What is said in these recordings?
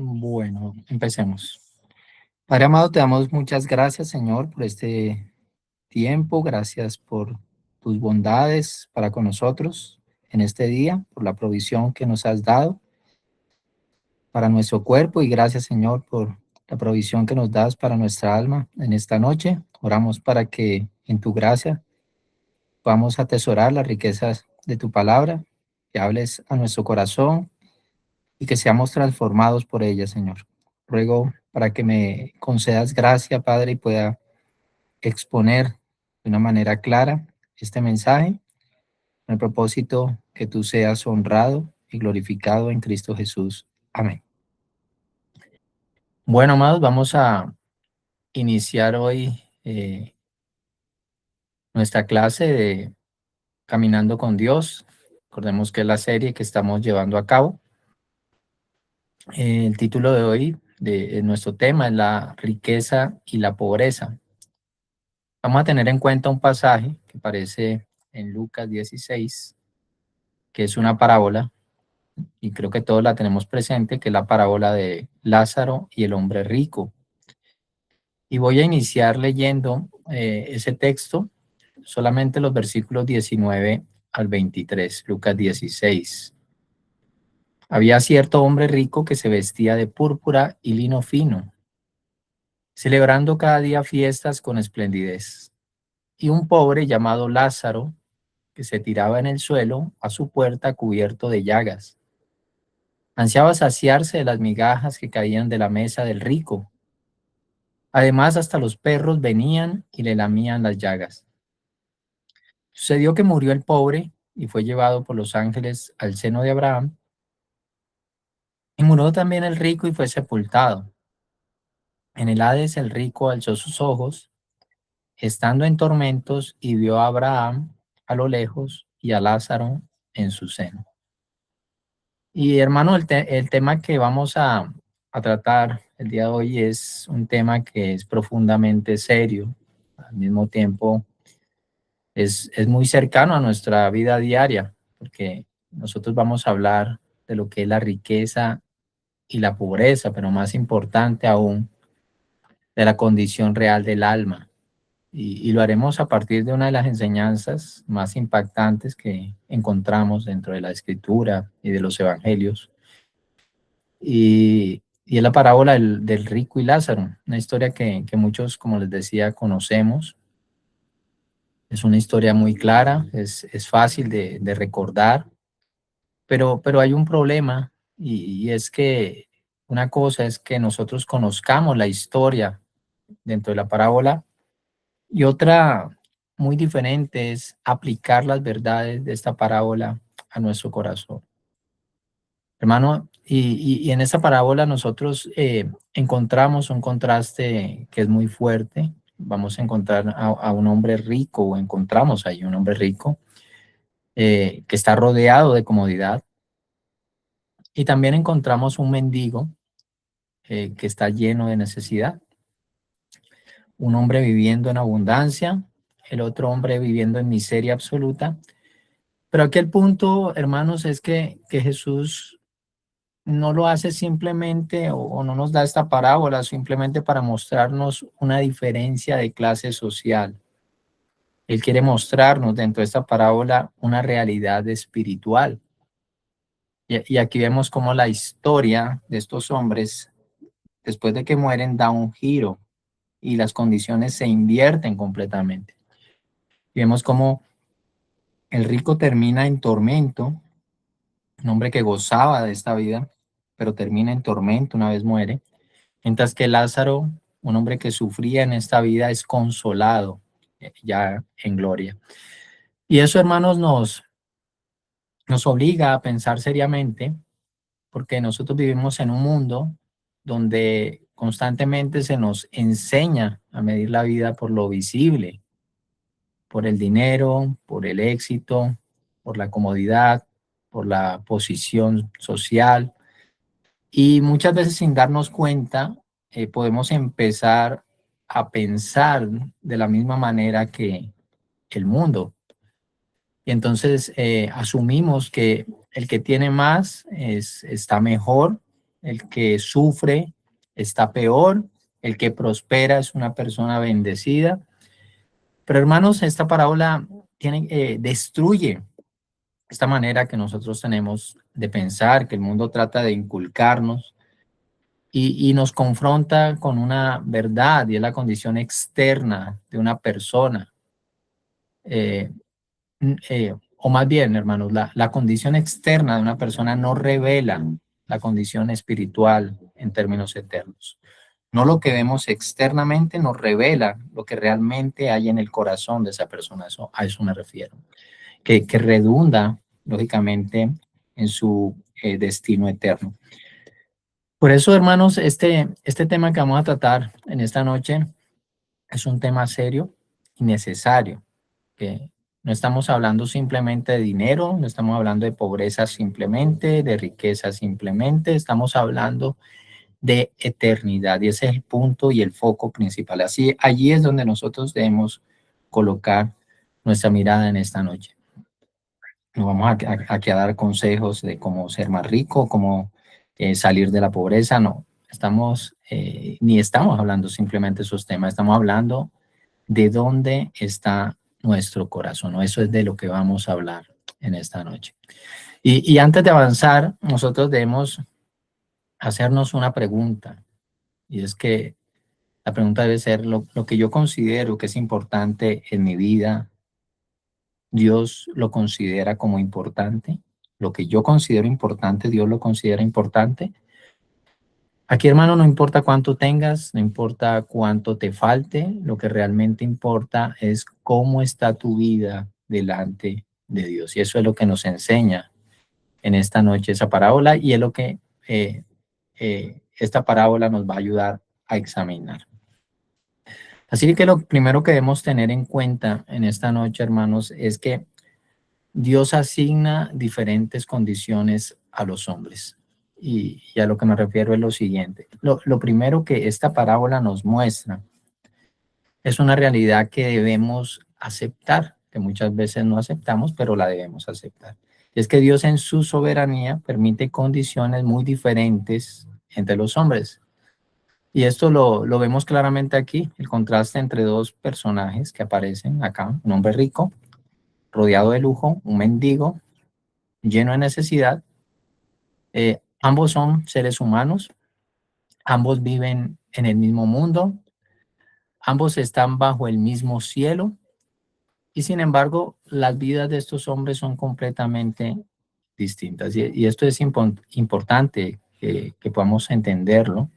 Bueno, empecemos. Padre amado, te damos muchas gracias, Señor, por este tiempo. Gracias por tus bondades para con nosotros en este día, por la provisión que nos has dado para nuestro cuerpo y gracias, Señor, por la provisión que nos das para nuestra alma en esta noche. Oramos para que en tu gracia podamos atesorar las riquezas de tu palabra, que hables a nuestro corazón y que seamos transformados por ella, Señor. Ruego para que me concedas gracia, Padre, y pueda exponer de una manera clara este mensaje, con el propósito que tú seas honrado y glorificado en Cristo Jesús. Amén. Bueno, amados, vamos a iniciar hoy nuestra clase de Caminando con Dios. Recordemos que es la serie que estamos llevando a cabo. El título de hoy de nuestro tema es la riqueza y la pobreza. Vamos a tener en cuenta un pasaje que aparece en Lucas 16, que es una parábola, y creo que todos la tenemos presente, que es la parábola de Lázaro y el hombre rico. Y voy a iniciar leyendo ese texto, solamente los versículos 19 al 23, Lucas 16. Había cierto hombre rico que se vestía de púrpura y lino fino, celebrando cada día fiestas con esplendidez. Y un pobre llamado Lázaro, que se tiraba en el suelo a su puerta cubierto de llagas. Ansiaba saciarse de las migajas que caían de la mesa del rico. Además, hasta los perros venían y le lamían las llagas. Sucedió que murió el pobre y fue llevado por los ángeles al seno de Abraham. Y murió también el rico y fue sepultado. En el Hades el rico alzó sus ojos, estando en tormentos, y vio a Abraham a lo lejos y a Lázaro en su seno. Y hermano, el tema que vamos a tratar el día de hoy es un tema que es profundamente serio. Al mismo tiempo, es muy cercano a nuestra vida diaria, porque nosotros vamos a hablar de lo que es la riqueza y la pobreza, pero más importante aún, de la condición real del alma. Y lo haremos a partir de una de las enseñanzas más impactantes que encontramos dentro de la Escritura y de los Evangelios. Y es la parábola del rico y Lázaro, una historia que muchos, como les decía, conocemos. Es una historia muy clara, es fácil de recordar, pero hay un problema y es que una cosa es que nosotros conozcamos la historia dentro de la parábola y otra muy diferente es aplicar las verdades de esta parábola a nuestro corazón. Hermano, y en esta parábola nosotros encontramos un contraste que es muy fuerte. Vamos a encontrar a un hombre rico, o encontramos ahí un hombre rico que está rodeado de comodidad. Y también encontramos un mendigo que está lleno de necesidad. Un hombre viviendo en abundancia, el otro hombre viviendo en miseria absoluta. Pero aquí el punto, hermanos, es que Jesús no lo hace simplemente o no nos da esta parábola simplemente para mostrarnos una diferencia de clase social. Él quiere mostrarnos dentro de esta parábola una realidad espiritual. Y aquí vemos cómo la historia de estos hombres, después de que mueren, da un giro y las condiciones se invierten completamente. Y vemos cómo el rico termina en tormento, un hombre que gozaba de esta vida, pero termina en tormento una vez muere. Mientras que Lázaro, un hombre que sufría en esta vida, es consolado ya en gloria. Y eso, hermanos, nos obliga a pensar seriamente, porque nosotros vivimos en un mundo donde constantemente se nos enseña a medir la vida por lo visible, por el dinero, por el éxito, por la comodidad, por la posición social. Y muchas veces sin darnos cuenta, podemos empezar a pensar de la misma manera que el mundo. Y entonces asumimos que el que tiene más está mejor el que sufre está peor, el que prospera es una persona bendecida. Pero hermanos, esta parábola destruye esta manera que nosotros tenemos de pensar, que el mundo trata de inculcarnos y nos confronta con una verdad, y es la condición externa de una persona. Eh, o más bien, hermanos, la condición externa de una persona no revela la condición espiritual en términos eternos. No lo que vemos externamente nos revela lo que realmente hay en el corazón de esa persona. A eso me refiero. Que redunda, lógicamente, en su destino eterno. Por eso, hermanos, este tema que vamos a tratar en esta noche es un tema serio y necesario, que no estamos hablando simplemente de dinero, no estamos hablando de pobreza simplemente, de riqueza simplemente, estamos hablando de eternidad, y ese es el punto y el foco principal. Así, allí es donde nosotros debemos colocar nuestra mirada en esta noche. No vamos aquí a dar consejos de cómo ser más rico, cómo salir de la pobreza, no. Ni estamos hablando simplemente de esos temas, estamos hablando de dónde está nuestro corazón, ¿no? Eso es de lo que vamos a hablar en esta noche. Y antes de avanzar, nosotros debemos hacernos una pregunta, y es que la pregunta debe ser lo que yo considero que es importante en mi vida. Dios lo considera como importante. Lo que yo considero importante, Dios lo considera importante. Aquí, hermano, no importa cuánto tengas, no importa cuánto te falte, lo que realmente importa es cómo está tu vida delante de Dios. Y eso es lo que nos enseña en esta noche esa parábola, y es lo que esta parábola nos va a ayudar a examinar. Así que lo primero que debemos tener en cuenta en esta noche, hermanos, es que Dios asigna diferentes condiciones a los hombres. Y a lo que me refiero es lo siguiente. Lo primero que esta parábola nos muestra es una realidad que debemos aceptar, que muchas veces no aceptamos, pero la debemos aceptar. Y es que Dios en su soberanía permite condiciones muy diferentes entre los hombres. Y esto lo vemos claramente aquí, el contraste entre dos personajes que aparecen acá, un hombre rico, rodeado de lujo, un mendigo, lleno de necesidad. Ambos son seres humanos, ambos viven en el mismo mundo, ambos están bajo el mismo cielo, y sin embargo, las vidas de estos hombres son completamente distintas. Y esto es importante que podamos entenderlo,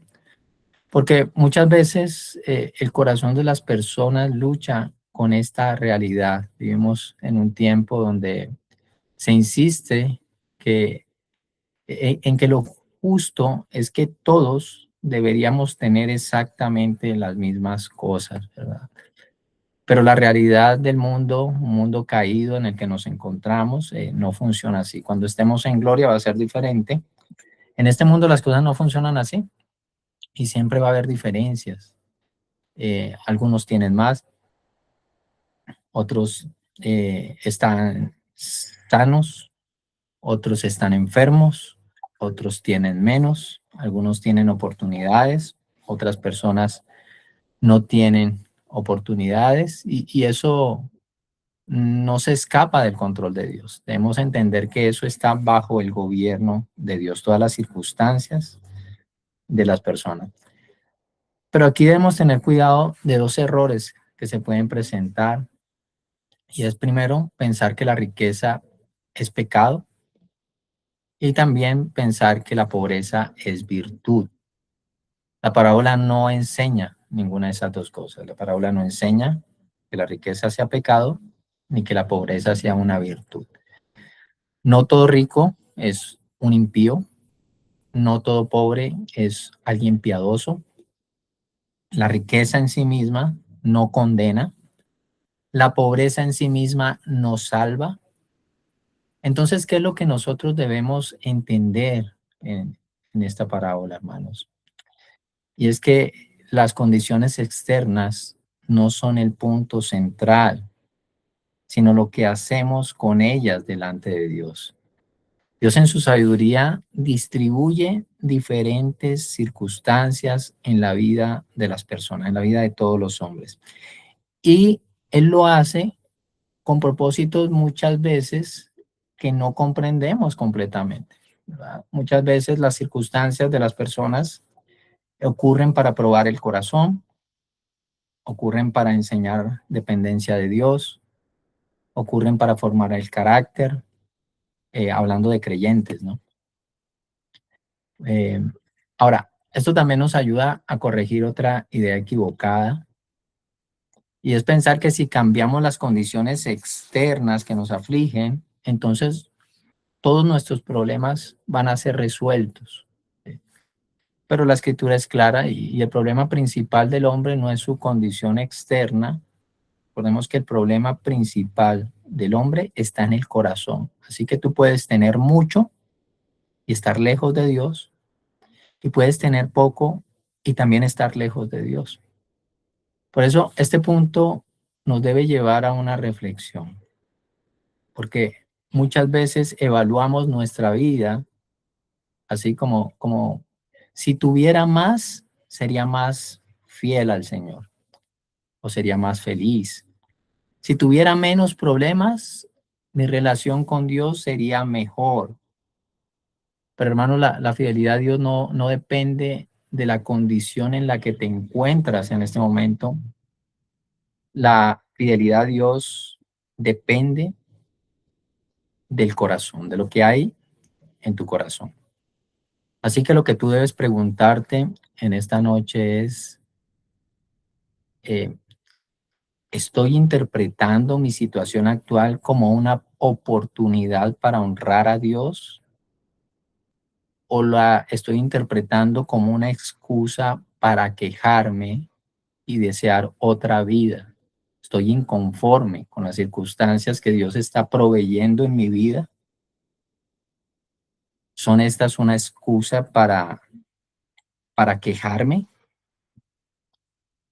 porque muchas veces el corazón de las personas lucha con esta realidad. Vivimos en un tiempo donde se insiste que en que lo justo es que todos deberíamos tener exactamente las mismas cosas, ¿verdad? Pero la realidad del mundo, un mundo caído en el que nos encontramos, no funciona así. Cuando estemos en gloria va a ser diferente. En este mundo las cosas no funcionan así, y siempre va a haber diferencias. Algunos tienen más, otros están sanos, otros están enfermos, otros tienen menos, algunos tienen oportunidades, otras personas no tienen oportunidades, y eso no se escapa del control de Dios. Debemos entender que eso está bajo el gobierno de Dios, todas las circunstancias de las personas. Pero aquí debemos tener cuidado de dos errores que se pueden presentar, y es primero pensar que la riqueza es pecado, y también pensar que la pobreza es virtud. La parábola no enseña ninguna de esas dos cosas. La parábola no enseña que la riqueza sea pecado, ni que la pobreza sea una virtud. No todo rico es un impío, no todo pobre es alguien piadoso. La riqueza en sí misma no condena, la pobreza en sí misma no salva. Entonces, ¿qué es lo que nosotros debemos entender en esta parábola, hermanos? Y es que las condiciones externas no son el punto central, sino lo que hacemos con ellas delante de Dios. Dios en su sabiduría distribuye diferentes circunstancias en la vida de las personas, en la vida de todos los hombres. Y Él lo hace con propósitos muchas veces que no comprendemos completamente, ¿verdad? Muchas veces las circunstancias de las personas ocurren para probar el corazón, ocurren para enseñar dependencia de Dios, ocurren para formar el carácter, hablando de creyentes, ¿no? Eh, Ahora, esto también nos ayuda a corregir otra idea equivocada, y es pensar que si cambiamos las condiciones externas que nos afligen, entonces todos nuestros problemas van a ser resueltos. Pero la escritura es clara y el problema principal del hombre no es su condición externa. Recordemos que el problema principal del hombre está en el corazón. Así que tú puedes tener mucho y estar lejos de Dios, y puedes tener poco y también estar lejos de Dios. Por eso este punto nos debe llevar a una reflexión, porque muchas veces evaluamos nuestra vida así como si tuviera más, sería más fiel al Señor o sería más feliz. Si tuviera menos problemas, mi relación con Dios sería mejor. Pero hermano, la fidelidad a Dios no depende de la condición en la que te encuentras en este momento. La fidelidad a Dios depende del corazón, de lo que hay en tu corazón. Así que lo que tú debes preguntarte en esta noche es, eh, ¿estoy interpretando mi situación actual como una oportunidad para honrar a Dios? ¿O la estoy interpretando como una excusa para quejarme y desear otra vida? ¿Estoy inconforme con las circunstancias que Dios está proveyendo en mi vida? ¿Son estas una excusa para quejarme?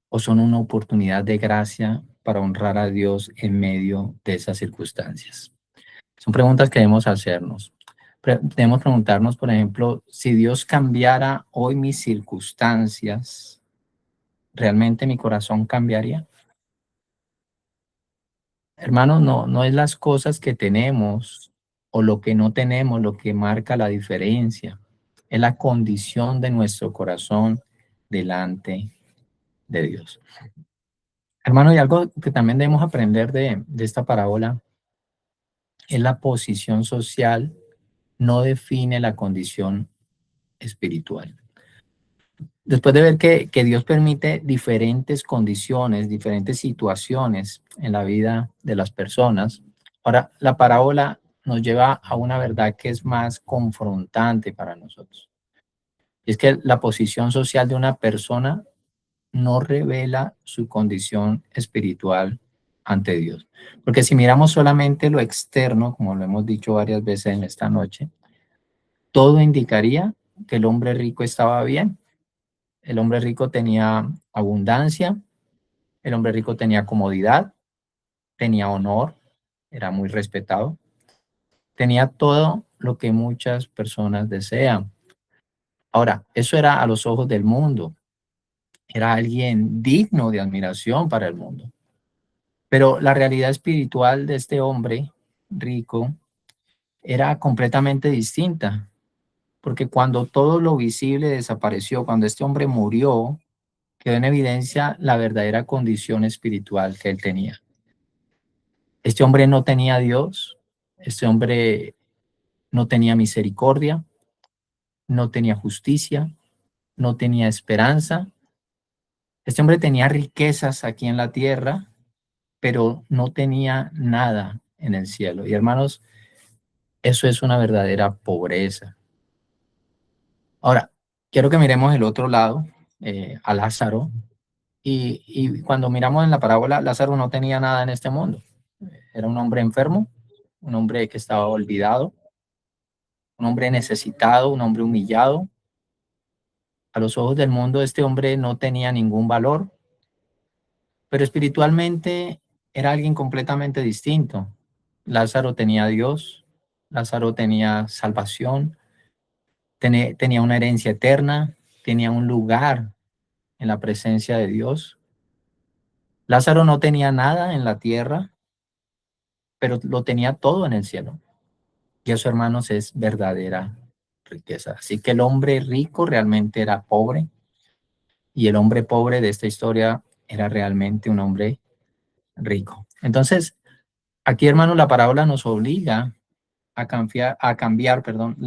¿O son una oportunidad de gracia para honrar a Dios en medio de esas circunstancias? Son preguntas que debemos hacernos. Debemos preguntarnos, por ejemplo, si Dios cambiara hoy mis circunstancias, ¿realmente mi corazón cambiaría? Hermanos, no es las cosas que tenemos o lo que no tenemos lo que marca la diferencia. Es la condición de nuestro corazón delante de Dios. Hermano, y algo que también debemos aprender de esta parábola es la posición social no define la condición espiritual. Después de ver que Dios permite diferentes condiciones, diferentes situaciones en la vida de las personas, ahora la parábola nos lleva a una verdad que es más confrontante para nosotros. Y es que la posición social de una persona no revela su condición espiritual ante Dios. Porque si miramos solamente lo externo, como lo hemos dicho varias veces en esta noche, todo indicaría que el hombre rico estaba bien. El hombre rico tenía abundancia, el hombre rico tenía comodidad, tenía honor, era muy respetado, tenía todo lo que muchas personas desean. Ahora, eso era a los ojos del mundo, era alguien digno de admiración para el mundo. Pero la realidad espiritual de este hombre rico era completamente distinta, porque cuando todo lo visible desapareció, cuando este hombre murió, quedó en evidencia la verdadera condición espiritual que él tenía. Este hombre no tenía a Dios, este hombre no tenía misericordia, no tenía justicia, no tenía esperanza. Este hombre tenía riquezas aquí en la tierra, pero no tenía nada en el cielo. Y hermanos, eso es una verdadera pobreza. Ahora, quiero que miremos el otro lado, a Lázaro. Y cuando miramos en la parábola, Lázaro no tenía nada en este mundo. Era un hombre enfermo, un hombre que estaba olvidado, un hombre necesitado, un hombre humillado. A los ojos del mundo, este hombre no tenía ningún valor, pero espiritualmente era alguien completamente distinto. Lázaro tenía a Dios, Lázaro tenía salvación, tenía una herencia eterna, tenía un lugar en la presencia de Dios. Lázaro no tenía nada en la tierra, pero lo tenía todo en el cielo. Y eso, hermanos, es verdadera riqueza. Así que el hombre rico realmente era pobre, y el hombre pobre de esta historia era realmente un hombre rico. Entonces, aquí, hermanos, la parábola nos obliga a cambiar, perdón,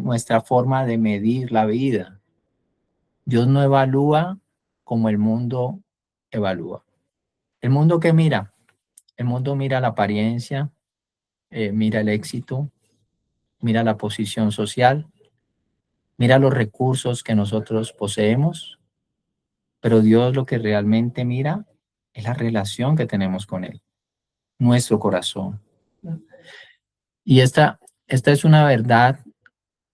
nuestra forma de medir la vida. Dios no evalúa como el mundo evalúa. ¿El mundo qué mira? El mundo mira la apariencia, mira el éxito, mira la posición social, mira los recursos que nosotros poseemos, pero Dios lo que realmente mira es la relación que tenemos con Él, nuestro corazón. Y esta es una verdad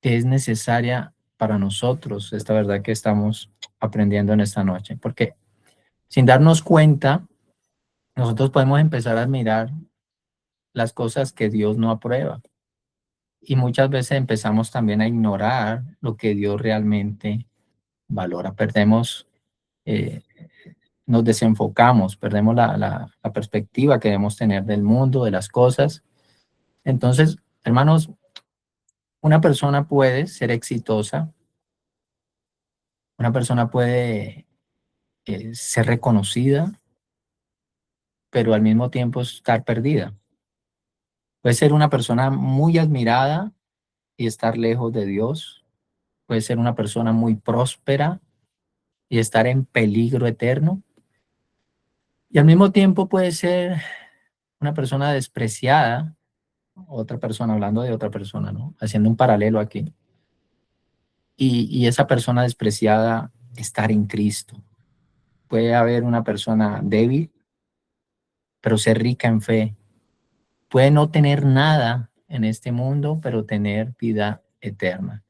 que es necesaria para nosotros, esta verdad que estamos aprendiendo en esta noche, porque sin darnos cuenta, nosotros podemos empezar a admirar las cosas que Dios no aprueba. Y muchas veces empezamos también a ignorar lo que Dios realmente valora. Eh, nos desenfocamos, perdemos la perspectiva que debemos tener del mundo, de las cosas. Entonces, hermanos, una persona puede ser exitosa, una persona puede ser reconocida, pero al mismo tiempo estar perdida. Puede ser una persona muy admirada y estar lejos de Dios. Puede ser una persona muy próspera y estar en peligro eterno. Y al mismo tiempo puede ser una persona despreciada, otra persona, hablando de otra persona, ¿no? Haciendo un paralelo aquí. Y esa persona despreciada estar en Cristo. Puede haber una persona débil, pero ser rica en fe. Puede no tener nada en este mundo, pero tener vida eterna.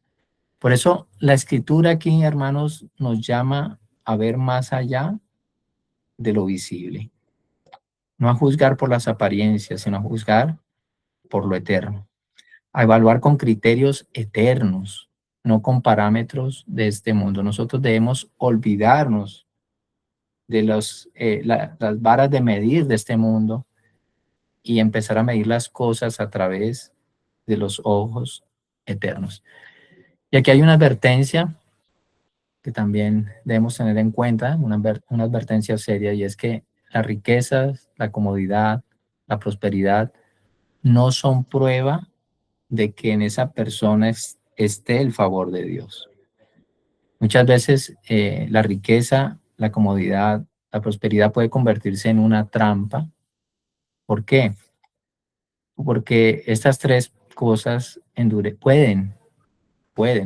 Por eso la escritura aquí, hermanos, nos llama a ver más allá de lo visible. No a juzgar por las apariencias, sino a juzgar por lo eterno. A evaluar con criterios eternos, no con parámetros de este mundo. Nosotros debemos olvidarnos de las varas de medir de este mundo y empezar a medir las cosas a través de los ojos eternos. Y aquí hay una advertencia que también debemos tener en cuenta, una advertencia seria, y es que las riquezas, la comodidad, la prosperidad no son prueba de que en esa persona esté el favor de Dios. Muchas veces la riqueza, la comodidad, la prosperidad puede convertirse en una trampa. ¿Por qué? Porque estas tres cosas pueden,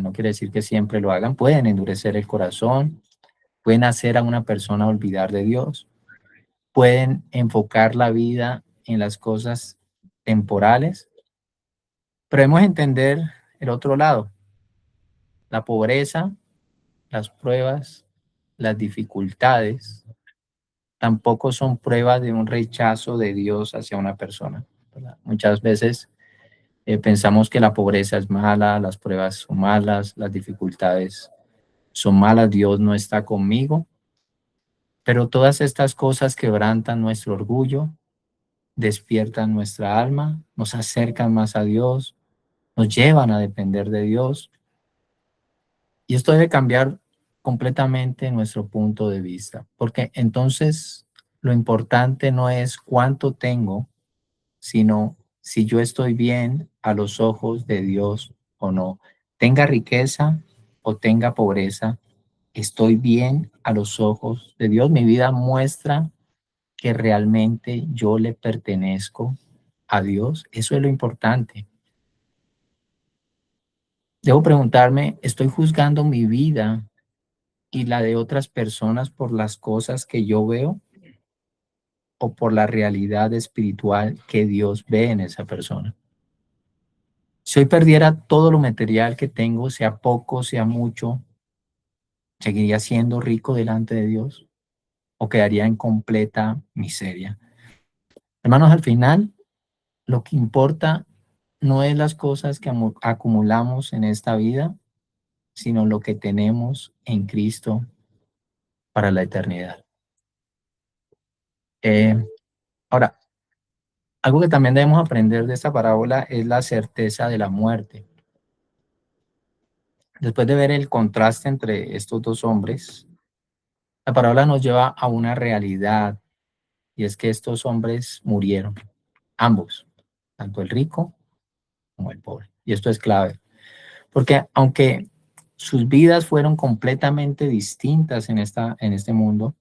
no quiere decir que siempre lo hagan, pueden endurecer el corazón, pueden hacer a una persona olvidar de Dios, pueden enfocar la vida en las cosas temporales, pero debemos entender el otro lado, la pobreza, las pruebas, las dificultades, tampoco son pruebas de un rechazo de Dios hacia una persona, ¿verdad? Muchas veces pensamos que la pobreza es mala, las pruebas son malas, las dificultades son malas, Dios no está conmigo, pero todas estas cosas quebrantan nuestro orgullo, despiertan nuestra alma, nos acercan más a Dios, nos llevan a depender de Dios. Y esto debe cambiar completamente nuestro punto de vista, porque entonces lo importante no es cuánto tengo, sino si yo estoy bien a los ojos de Dios o no. Tenga riqueza o tenga pobreza, estoy bien a los ojos de Dios. Mi vida muestra que realmente yo le pertenezco a Dios. Eso es lo importante. Debo preguntarme, ¿estoy juzgando mi vida y la de otras personas por las cosas que yo veo o por la realidad espiritual que Dios ve en esa persona? Si hoy perdiera todo lo material que tengo, sea poco, sea mucho, ¿seguiría siendo rico delante de Dios o quedaría en completa miseria? Hermanos, al final, lo que importa no es las cosas que acumulamos en esta vida, sino lo que tenemos en Cristo para la eternidad. Eh, Ahora, algo que también debemos aprender de esta parábola es la certeza de la muerte. Después de ver el contraste entre estos dos hombres, la parábola nos lleva a una realidad, y es que estos hombres murieron, ambos, tanto el rico como el pobre. Y esto es clave, porque aunque sus vidas fueron completamente distintas en este mundo,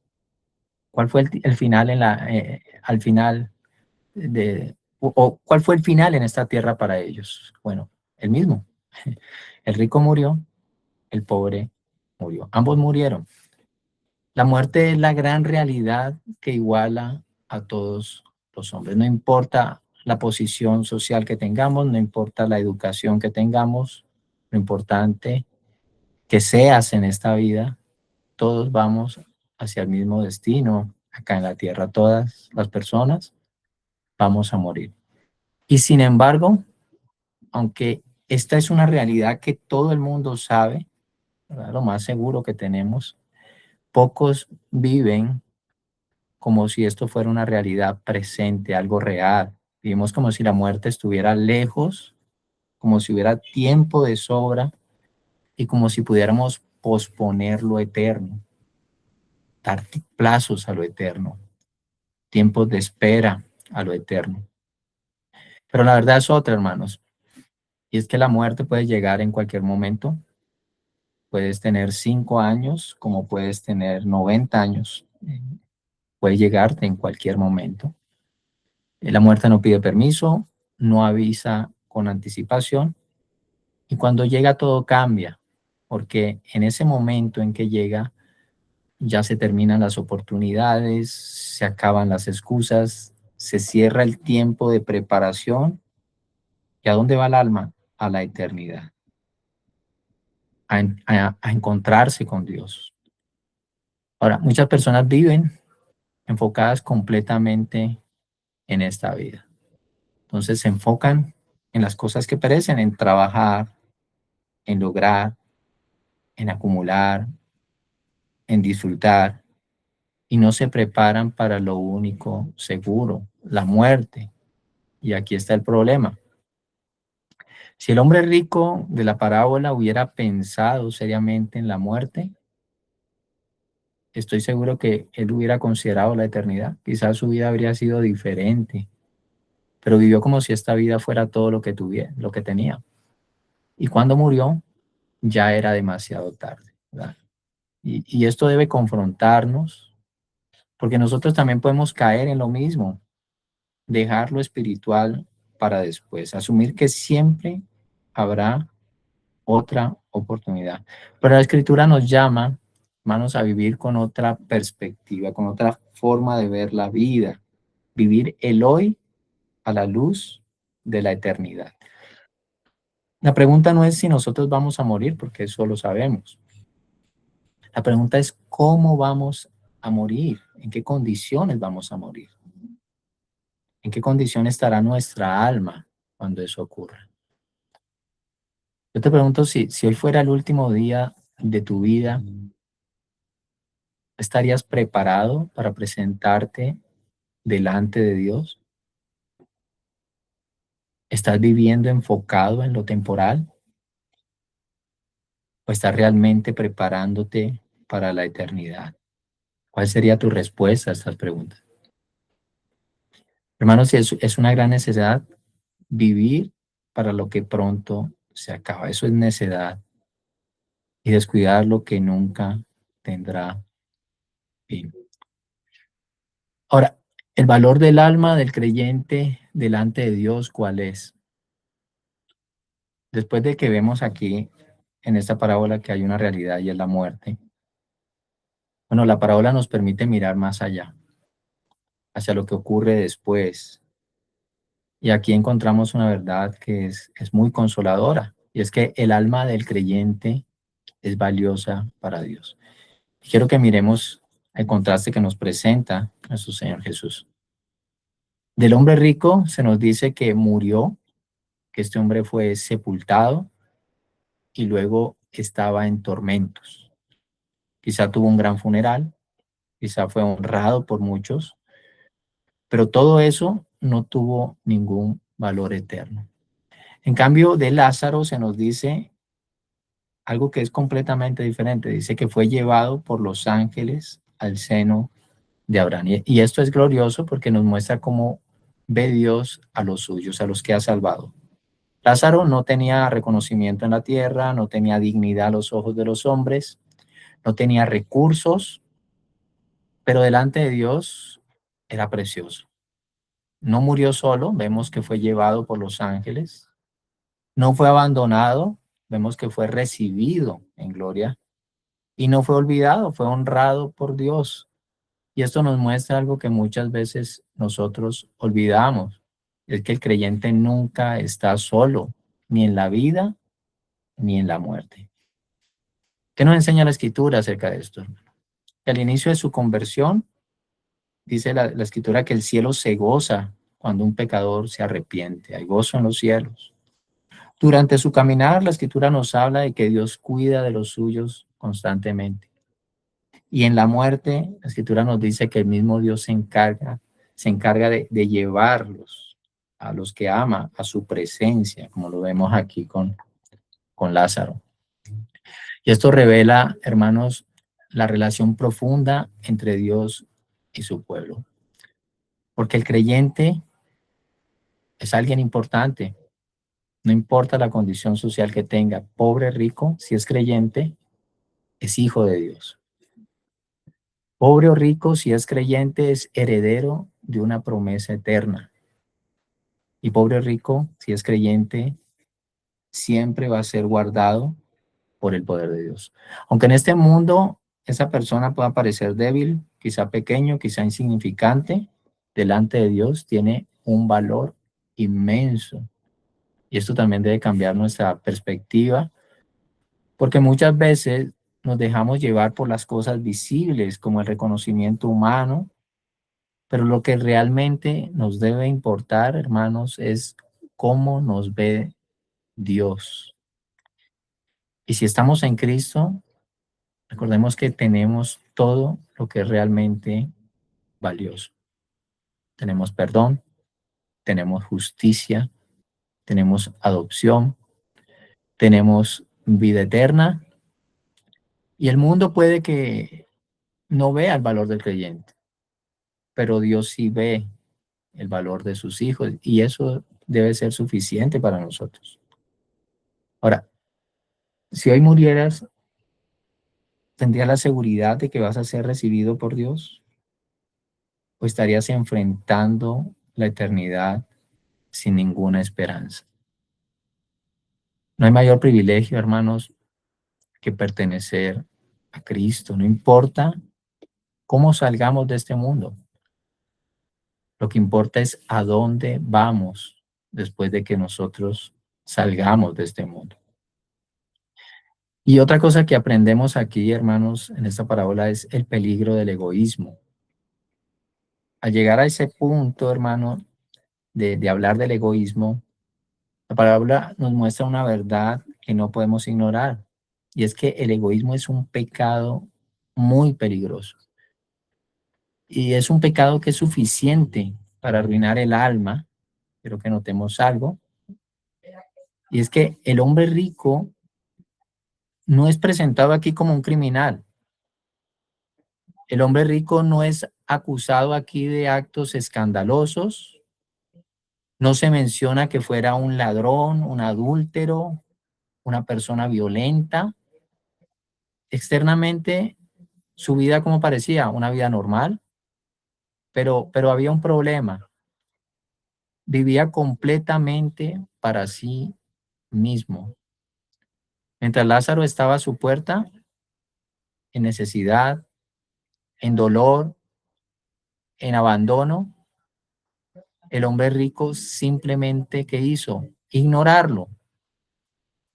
¿cuál fue el final al final o cuál fue el final en esta tierra para ellos? Bueno, el mismo. El rico murió, el pobre murió. Ambos murieron. La muerte es la gran realidad que iguala a todos los hombres. No importa la posición social que tengamos, no importa la educación que tengamos, lo importante que seas en esta vida, todos vamos hacia el mismo destino. Acá en la tierra, todas las personas vamos a morir. Y sin embargo, aunque esta es una realidad que todo el mundo sabe, ¿verdad? Lo más seguro que tenemos, pocos viven como si esto fuera una realidad presente, algo real. Vivimos como si la muerte estuviera lejos, como si hubiera tiempo de sobra y como si pudiéramos posponer lo eterno, dar plazos a lo eterno, tiempos de espera a lo eterno. Pero la verdad es otra, hermanos, y es que la muerte puede llegar en cualquier momento. Puedes tener 5 años, como puedes tener 90 años. Puede llegarte en cualquier momento. La muerte no pide permiso, no avisa con anticipación y cuando llega todo cambia, porque en ese momento en que llega ya se terminan las oportunidades, se acaban las excusas, se cierra el tiempo de preparación. ¿Y a dónde va el alma? A la eternidad, a encontrarse con Dios. Ahora, muchas personas viven enfocadas completamente en esta vida. Entonces se enfocan en las cosas que perecen, en trabajar, en lograr, en acumular, en disfrutar, y no se preparan para lo único seguro, la muerte. Y aquí está el problema. Si el hombre rico de la parábola hubiera pensado seriamente en la muerte, estoy seguro que él hubiera considerado la eternidad. Quizás su vida habría sido diferente, pero vivió como si esta vida fuera todo lo que tuviera, lo que tenía. Y cuando murió, ya era demasiado tarde, ¿verdad? Y esto debe confrontarnos, porque nosotros también podemos caer en lo mismo, dejar lo espiritual para después, asumir que siempre habrá otra oportunidad. Pero la Escritura nos llama, hermanos, a vivir con otra perspectiva, con otra forma de ver la vida, vivir el hoy a la luz de la eternidad. La pregunta no es si nosotros vamos a morir, porque eso lo sabemos. La pregunta es cómo vamos a morir, en qué condiciones vamos a morir, en qué condición estará nuestra alma cuando eso ocurra. Yo te pregunto si hoy fuera el último día de tu vida, ¿estarías preparado para presentarte delante de Dios? ¿Estás viviendo enfocado en lo temporal o estás realmente preparándote para la eternidad? ¿Cuál sería tu respuesta a estas preguntas? Hermanos, si es una gran necesidad vivir para lo que pronto se acaba. Eso es necedad y descuidar lo que nunca tendrá fin. Ahora, el valor del alma del creyente delante de Dios, ¿cuál es? Después de que vemos aquí en esta parábola que hay una realidad y es la muerte, bueno, la parábola nos permite mirar más allá, hacia lo que ocurre después. Y aquí encontramos una verdad que es muy consoladora, y es que el alma del creyente es valiosa para Dios. Quiero que miremos el contraste que nos presenta nuestro Señor Jesús. Del hombre rico se nos dice que murió, que este hombre fue sepultado y luego estaba en tormentos. Quizá tuvo un gran funeral, quizá fue honrado por muchos, pero todo eso no tuvo ningún valor eterno. En cambio, de Lázaro se nos dice algo que es completamente diferente. Dice que fue llevado por los ángeles al seno de Abraham. Y esto es glorioso porque nos muestra cómo ve Dios a los suyos, a los que ha salvado. Lázaro no tenía reconocimiento en la tierra, no tenía dignidad a los ojos de los hombres, no tenía recursos, pero delante de Dios era precioso. No murió solo, vemos que fue llevado por los ángeles, no fue abandonado, vemos que fue recibido en gloria y no fue olvidado, fue honrado por Dios. Y esto nos muestra algo que muchas veces nosotros olvidamos, es que el creyente nunca está solo, ni en la vida ni en la muerte. ¿Qué nos enseña la Escritura acerca de esto, hermano? Que al inicio de su conversión, dice la Escritura que el cielo se goza cuando un pecador se arrepiente, hay gozo en los cielos. Durante su caminar, la Escritura nos habla de que Dios cuida de los suyos constantemente. Y en la muerte, la Escritura nos dice que el mismo Dios se encarga de llevarlos a los que ama a su presencia, como lo vemos aquí con Lázaro. Y esto revela, hermanos, la relación profunda entre Dios y su pueblo. Porque el creyente es alguien importante, no importa la condición social que tenga, pobre, rico, si es creyente, es hijo de Dios. Pobre o rico, si es creyente, es heredero de una promesa eterna. Y pobre o rico, si es creyente, siempre va a ser guardado por el poder de Dios. Aunque en este mundo esa persona pueda parecer débil, quizá pequeño, quizá insignificante, delante de Dios tiene un valor inmenso. Y esto también debe cambiar nuestra perspectiva, porque muchas veces nos dejamos llevar por las cosas visibles, como el reconocimiento humano, pero lo que realmente nos debe importar, hermanos, es cómo nos ve Dios. Y si estamos en Cristo, recordemos que tenemos todo lo que es realmente valioso. Tenemos perdón, tenemos justicia, tenemos adopción, tenemos vida eterna, y el mundo puede que no vea el valor del creyente, pero Dios sí ve el valor de sus hijos y eso debe ser suficiente para nosotros. Ahora, si hoy murieras, ¿tendrías la seguridad de que vas a ser recibido por Dios? ¿O estarías enfrentando la eternidad sin ninguna esperanza? No hay mayor privilegio, hermanos, que pertenecer a Cristo. No importa cómo salgamos de este mundo. Lo que importa es a dónde vamos después de que nosotros salgamos de este mundo. Y otra cosa que aprendemos aquí, hermanos, en esta parábola es el peligro del egoísmo. Al llegar a ese punto, hermano, de hablar del egoísmo, la parábola nos muestra una verdad que no podemos ignorar, y es que el egoísmo es un pecado muy peligroso. Y es un pecado que es suficiente para arruinar el alma. Quiero que notemos algo, y es que el hombre rico no es presentado aquí como un criminal. El hombre rico no es acusado aquí de actos escandalosos. No se menciona que fuera un ladrón, un adúltero, una persona violenta. Externamente, su vida como parecía una vida normal, pero había un problema. Vivía completamente para sí mismo. Mientras Lázaro estaba a su puerta, en necesidad, en dolor, en abandono, el hombre rico simplemente, ¿qué hizo? Ignorarlo.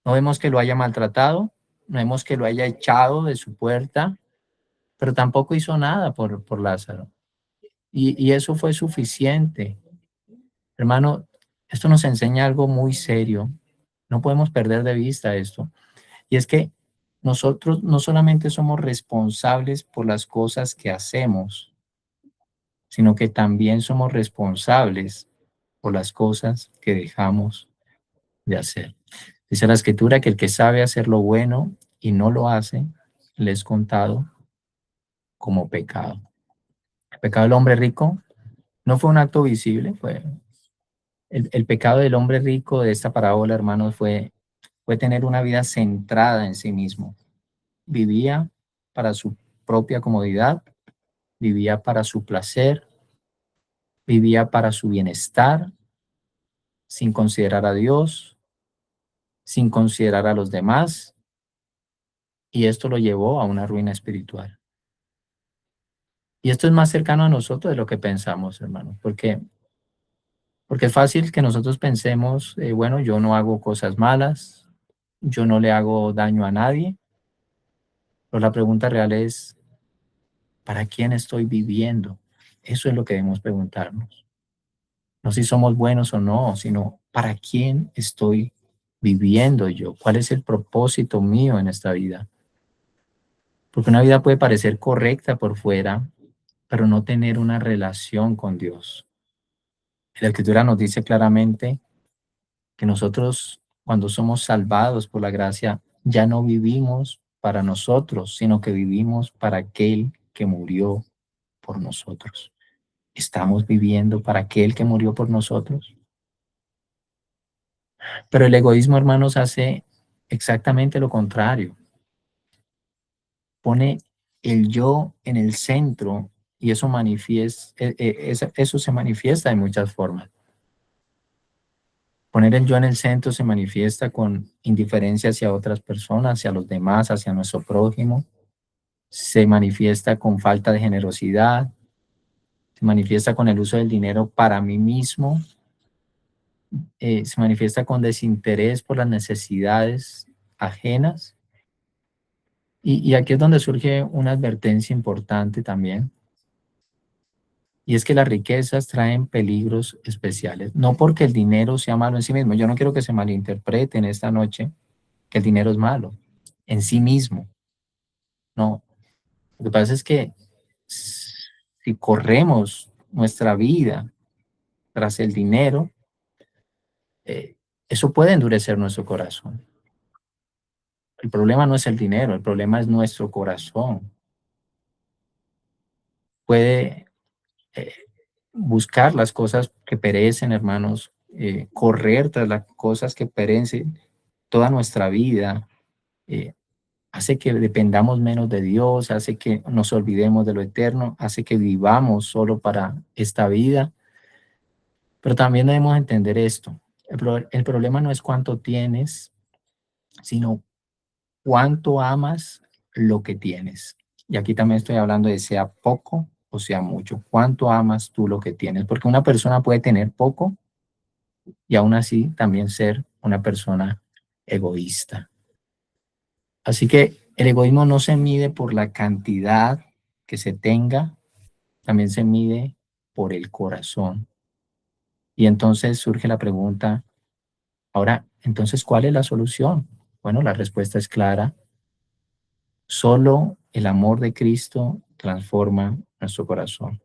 No vemos que lo haya maltratado, no vemos que lo haya echado de su puerta, pero tampoco hizo nada por Lázaro. Y eso fue suficiente. Hermano, esto nos enseña algo muy serio. No podemos perder de vista esto. Y es que nosotros no solamente somos responsables por las cosas que hacemos, sino que también somos responsables por las cosas que dejamos de hacer. Dice la Escritura que el que sabe hacer lo bueno y no lo hace, le es contado como pecado. El pecado del hombre rico no fue un acto visible, fue el pecado del hombre rico de esta parábola, hermanos, fue tener una vida centrada en sí mismo. Vivía para su propia comodidad, vivía para su placer, vivía para su bienestar, sin considerar a Dios, sin considerar a los demás, y esto lo llevó a una ruina espiritual. Y esto es más cercano a nosotros de lo que pensamos, hermanos, porque es fácil que nosotros pensemos, bueno, yo no hago cosas malas, yo no le hago daño a nadie, pero la pregunta real es, ¿para quién estoy viviendo? Eso es lo que debemos preguntarnos. No si somos buenos o no, sino ¿para quién estoy viviendo yo? ¿Cuál es el propósito mío en esta vida? Porque una vida puede parecer correcta por fuera, pero no tener una relación con Dios. La Escritura nos dice claramente que nosotros, cuando somos salvados por la gracia, ya no vivimos para nosotros, sino que vivimos para aquel que murió por nosotros. ¿Estamos viviendo para aquel que murió por nosotros? Pero el egoísmo, hermanos, hace exactamente lo contrario. Pone el yo en el centro y eso eso se manifiesta de muchas formas. Poner el yo en el centro se manifiesta con indiferencia hacia otras personas, hacia los demás, hacia nuestro prójimo. Se manifiesta con falta de generosidad. Se manifiesta con el uso del dinero para mí mismo. Se manifiesta con desinterés por las necesidades ajenas. Y aquí es donde surge una advertencia importante también. Y es que las riquezas traen peligros especiales. No porque el dinero sea malo en sí mismo. Yo no quiero que se malinterprete en esta noche que el dinero es malo en sí mismo. No. Lo que pasa es que si corremos nuestra vida tras el dinero, eso puede endurecer nuestro corazón. El problema no es el dinero, el problema es nuestro corazón. Puede eh, buscar las cosas que perecen, hermanos, correr tras las cosas que perecen toda nuestra vida, eh, hace que dependamos menos de Dios, hace que nos olvidemos de lo eterno, hace que vivamos solo para esta vida. Pero también debemos entender esto. El problema no es cuánto tienes, sino cuánto amas lo que tienes. Y aquí también estoy hablando de sea poco o sea mucho. ¿Cuánto amas tú lo que tienes? Porque una persona puede tener poco y aún así también ser una persona egoísta. Así que el egoísmo no se mide por la cantidad que se tenga, también se mide por el corazón. Y entonces surge la pregunta, ahora, entonces, ¿cuál es la solución? Bueno, la respuesta es clara. Solo el amor de Cristo transforma nuestro corazón.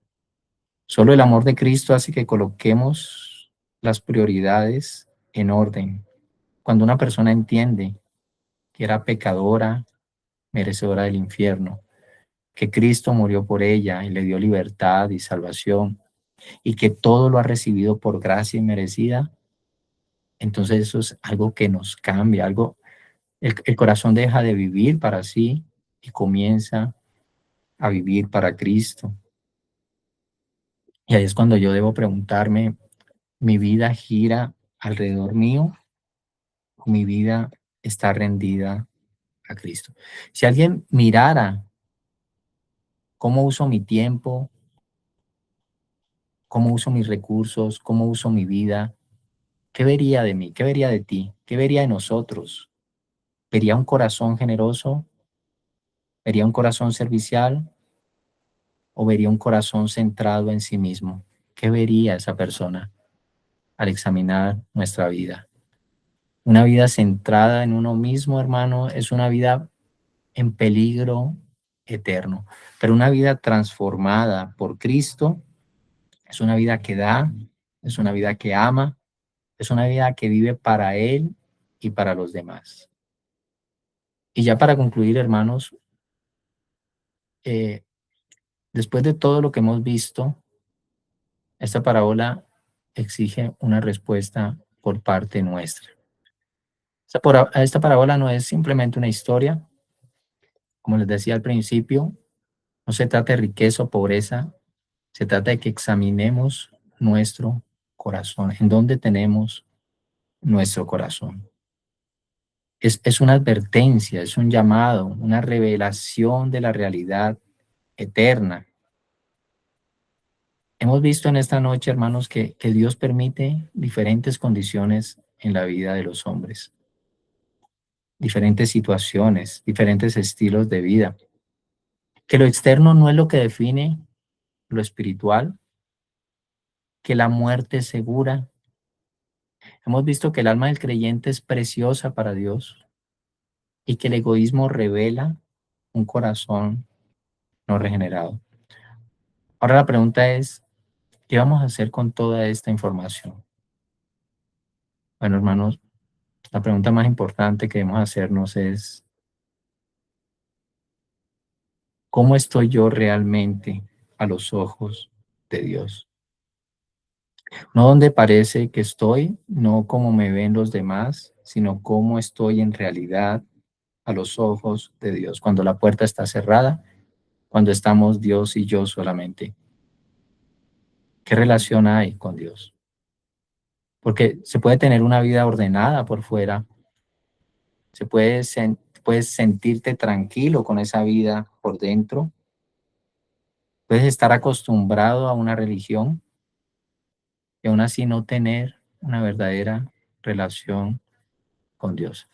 Solo el amor de Cristo hace que coloquemos las prioridades en orden. Cuando una persona entiende que era pecadora, merecedora del infierno, que Cristo murió por ella y le dio libertad y salvación, y que todo lo ha recibido por gracia inmerecida, entonces eso es algo que nos cambia, el corazón deja de vivir para sí y comienza a vivir para Cristo. Y ahí es cuando yo debo preguntarme, ¿mi vida gira alrededor mío o mi vida está rendida a Cristo? Si alguien mirara cómo uso mi tiempo, cómo uso mis recursos, cómo uso mi vida, ¿qué vería de mí? ¿Qué vería de ti? ¿Qué vería de nosotros? ¿Vería un corazón generoso? ¿Vería un corazón servicial? ¿O vería un corazón centrado en sí mismo? ¿Qué vería esa persona al examinar nuestra vida? Una vida centrada en uno mismo, hermano, es una vida en peligro eterno. Pero una vida transformada por Cristo es una vida que da, es una vida que ama, es una vida que vive para Él y para los demás. Y ya para concluir, hermanos, eh, después de todo lo que hemos visto, esta parábola exige una respuesta por parte nuestra. Esta parábola no es simplemente una historia, como les decía al principio, no se trata de riqueza o pobreza, se trata de que examinemos nuestro corazón, en dónde tenemos nuestro corazón. Es una advertencia, es un llamado, una revelación de la realidad eterna. Hemos visto en esta noche, hermanos, que Dios permite diferentes condiciones en la vida de los hombres, diferentes situaciones, diferentes estilos de vida, que lo externo no es lo que define lo espiritual, que la muerte es segura. Hemos visto que el alma del creyente es preciosa para Dios y que el egoísmo revela un corazón no regenerado. Ahora la pregunta es, ¿qué vamos a hacer con toda esta información? Bueno, hermanos, la pregunta más importante que debemos hacernos es, ¿cómo estoy yo realmente a los ojos de Dios? No donde parece que estoy, no como me ven los demás, sino cómo estoy en realidad a los ojos de Dios. Cuando la puerta está cerrada, cuando estamos Dios y yo solamente. ¿Qué relación hay con Dios? Porque se puede tener una vida ordenada por fuera, puedes sentirte tranquilo con esa vida por dentro, puedes estar acostumbrado a una religión y aún así no tener una verdadera relación con Dios.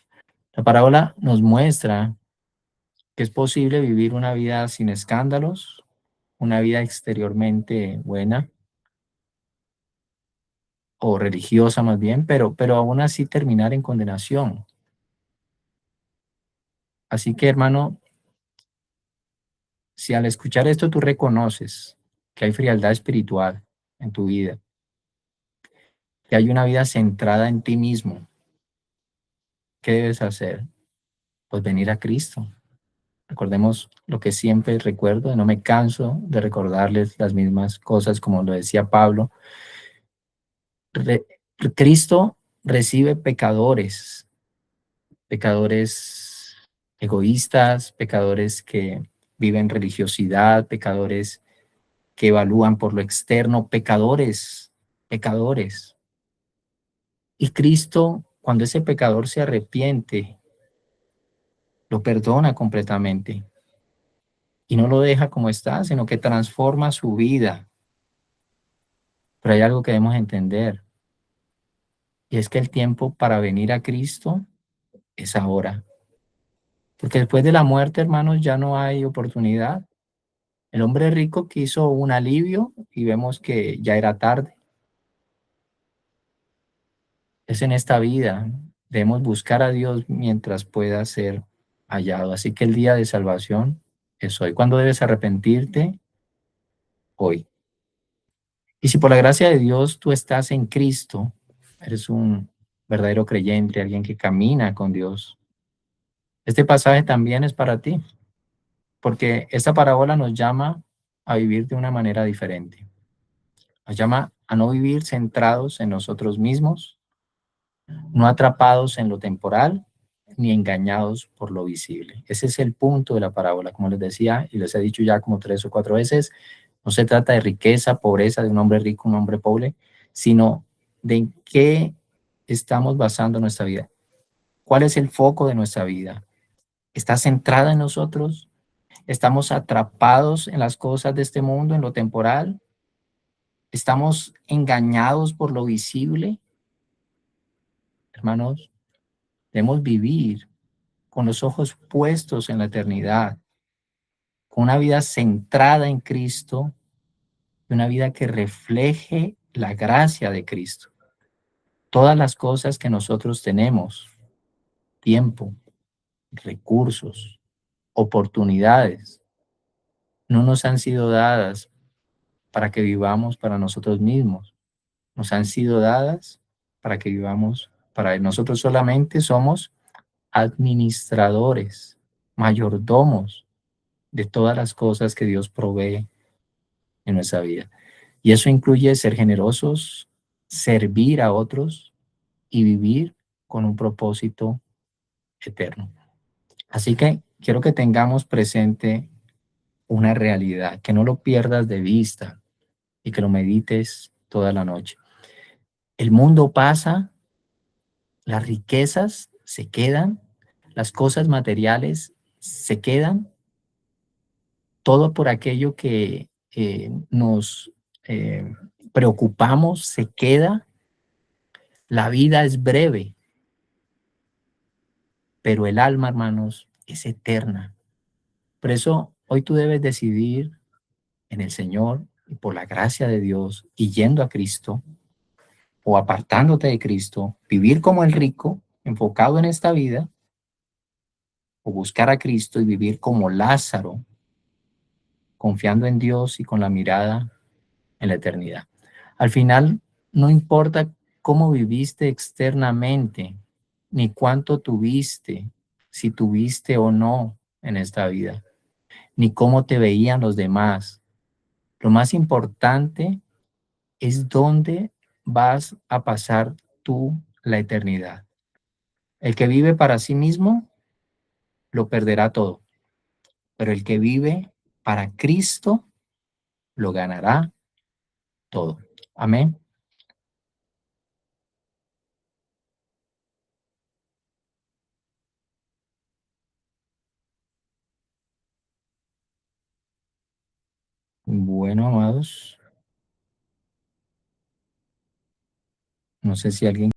La parábola nos muestra que es posible vivir una vida sin escándalos, una vida exteriormente buena o religiosa más bien, pero aún así terminar en condenación. Así que, hermano, si al escuchar esto tú reconoces que hay frialdad espiritual en tu vida, que hay una vida centrada en ti mismo, ¿qué debes hacer? Pues venir a Cristo. Recordemos lo que siempre recuerdo, no me canso de recordarles las mismas cosas como lo decía Pablo. Re- Cristo recibe pecadores, pecadores egoístas, pecadores que viven religiosidad, pecadores que evalúan por lo externo, pecadores, pecadores. Y Cristo, cuando ese pecador se arrepiente, lo perdona completamente y no lo deja como está, sino que transforma su vida. Pero hay algo que debemos entender, y es que el tiempo para venir a Cristo es ahora. Porque después de la muerte, hermanos, ya no hay oportunidad. El hombre rico quiso un alivio y vemos que ya era tarde. Es en esta vida. Debemos buscar a Dios mientras pueda ser hallado. Así que el día de salvación es hoy. ¿Cuándo debes arrepentirte? Hoy. Y si por la gracia de Dios tú estás en Cristo, eres un verdadero creyente, alguien que camina con Dios, este pasaje también es para ti, porque esta parábola nos llama a vivir de una manera diferente. Nos llama a no vivir centrados en nosotros mismos, no atrapados en lo temporal, ni engañados por lo visible. Ese es el punto de la parábola, como les decía, y les he dicho ya como 3 o 4 veces, no se trata de riqueza, pobreza, de un hombre rico, un hombre pobre, sino de en qué estamos basando nuestra vida. ¿Cuál es el foco de nuestra vida? ¿Está centrada en nosotros? ¿Estamos atrapados en las cosas de este mundo, en lo temporal? ¿Estamos engañados por lo visible? Hermanos, debemos vivir con los ojos puestos en la eternidad, con una vida centrada en Cristo y una vida que refleje la gracia de Cristo. Todas las cosas que nosotros tenemos, tiempo, recursos, oportunidades no nos han sido dadas para que vivamos para nosotros mismos, nos han sido dadas para que vivamos para Él. Nosotros solamente somos administradores, mayordomos de todas las cosas que Dios provee en nuestra vida. Y eso incluye ser generosos, servir a otros y vivir con un propósito eterno. Así que quiero que tengamos presente una realidad, que no lo pierdas de vista y que lo medites toda la noche. El mundo pasa, las riquezas se quedan, las cosas materiales se quedan, todo por aquello que nos preocupamos se queda. La vida es breve, pero el alma, hermanos, es eterna. Por eso hoy tú debes decidir en el Señor y por la gracia de Dios y yendo a Cristo o apartándote de Cristo, vivir como el rico, enfocado en esta vida, o buscar a Cristo y vivir como Lázaro, confiando en Dios y con la mirada en la eternidad. Al final, no importa cómo viviste externamente, ni cuánto tuviste, si tuviste o no en esta vida, ni cómo te veían los demás. Lo más importante es dónde vas a pasar tú la eternidad. El que vive para sí mismo lo perderá todo, pero el que vive para Cristo lo ganará todo. Amén. Bueno, amados, no sé si alguien